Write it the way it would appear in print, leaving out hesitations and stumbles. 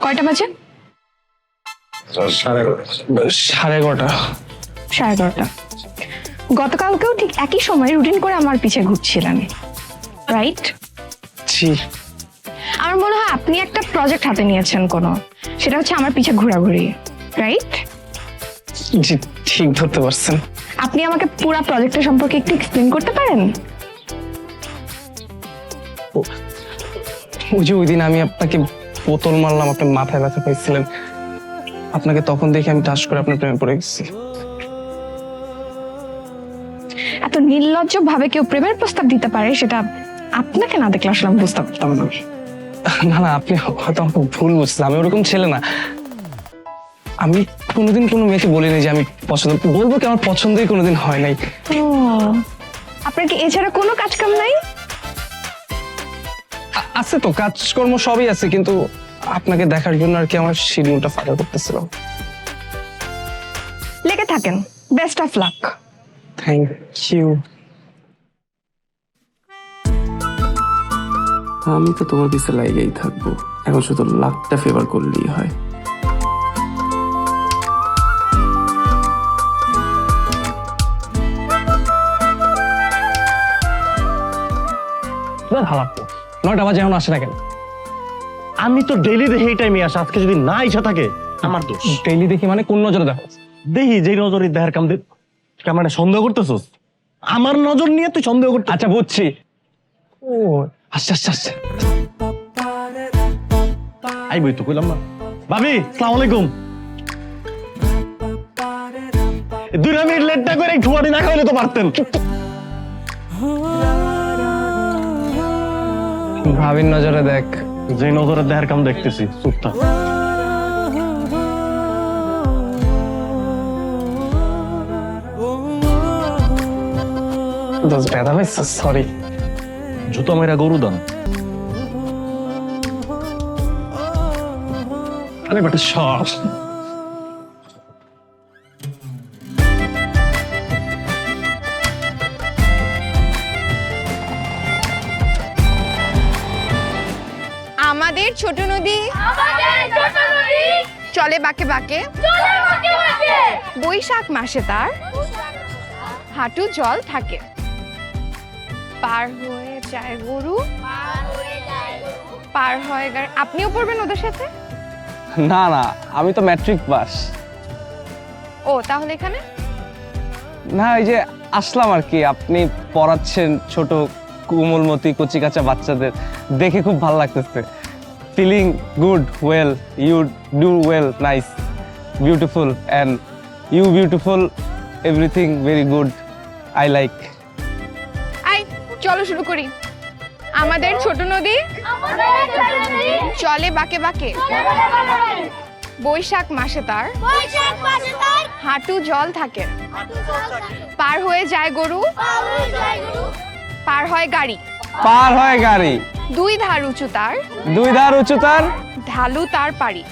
কয়টা বাজে? 11:30। 11:30। গতকালকেও ঠিক একই সময় রুটিন করে আমার পিছে ঘুরছিলেন, রাইট? জি। আমার মনে হয় আপনি একটা প্রজেক্ট হাতে নিয়েছেন কোনো, সেটা হচ্ছে আমার পিছে ঘোরাঘুরি, রাইট? জি, ঠিক ধরতে পারছেন। আপনি আমাকে পুরো প্রজেক্টের সম্পর্কে একটু এক্সপ্লেন করতে পারেন? ওই যে ওই দিন আমি আপনাকে বোতল মারলাম, আপনি মাথায় ব্যথা পাইছিলেন, আপনাকে তখন দেখে আমি টাচ করে আপনার প্রেমে পড়ে গেছি। এত নির্লজ্জ ভাবে কেউ প্রেমের প্রস্তাব দিতে পারে সেটা আপনাকে না দেখলে আসলে আমি বুঝতে পারতাম না। না না, আপনি হয়তো আমাকে ভুল বুঝছেন, আমি ওরকম ছেলে না। আমি কোনোদিন কোনো মেয়েকে বলিনি যে আমি পছন্দ, বলবো কি আমার পছন্দই কোনোদিন হয় নাই। ও, আপনার কি এছাড়া কোনো কাজ কাম নাই? আছে তো, কাজকর্ম সবই আছে, কিন্তু আপনাকে দেখার জন্য আর কি আমার শিডিউলটা ফাঁকা করতেছিল। লেগে থাকেন, best of luck. Thank you. আমি তো তোমার পিছে লাইগেই থাকবো, এখন শুধু লাকটা ফেভার করলেই হয়। হালাপ্পো 9টা বাজে এখন আসে না কেন? আমি তো ডেইলি দেখি এই টাইমে আসে, আজকে যদি না ইচ্ছা থাকে আমার দোষ। ডেইলি দেখি মানে কোন নজরে দেখো? দেখি যেই নজরে দেখার কাম মানে সন্দেহ করতেছস? আমার নজর নিয়ে তুই সন্দেহ করতে? আচ্ছা বুঝছি। ও আচ্ছা আচ্ছা আচ্ছা। আইবই তো কইলাম না। ভাবি আসসালামু আলাইকুম। 2 মিনিট লেটটা করে ঠুয়াটি না খাইলে তো পারতেন। ভাবির নজরে দেখ। যে নজরে দেখার কাম দেখতেছি, চুপটা। দোষ ব্যথা পাইছ, সরি। জুতো মেরা গরু দান। আরে বাট সব আমাদের ছোট নদী চলে বাঁকে বাঁকে, বৈশাখ মাসে তার হাঁটু জল থাকে, পার হয়ে যায় গরু, পার হয়ে গাড়ি। আপনিও পড়বেন ওদের সাথে? না না, আমি তো ম্যাট্রিক পাস। ও তাহলে এখানে না, এই যে আসলাম আর কি, আপনি পড়াচ্ছেন ছোট কোমলমতি কচি কাঁচা বাচ্চাদের, দেখে খুব ভালো লাগতেছে। Feeling good, well, you do well, nice, beautiful, and you beautiful, everything very good, I like. I চলো শুরু করি। আমাদের ছোট নদী চলে বাঁকে বাঁকে, বৈশাখ মাসে তার হাঁটু জল থাকে, পার হয়ে যায় গরু, পার হয় গাড়ি, পার হয় গাড়ি, 2 ধার উঁচু তার, 2 ধার উঁচু তার, ঢালু তার পাড়ি।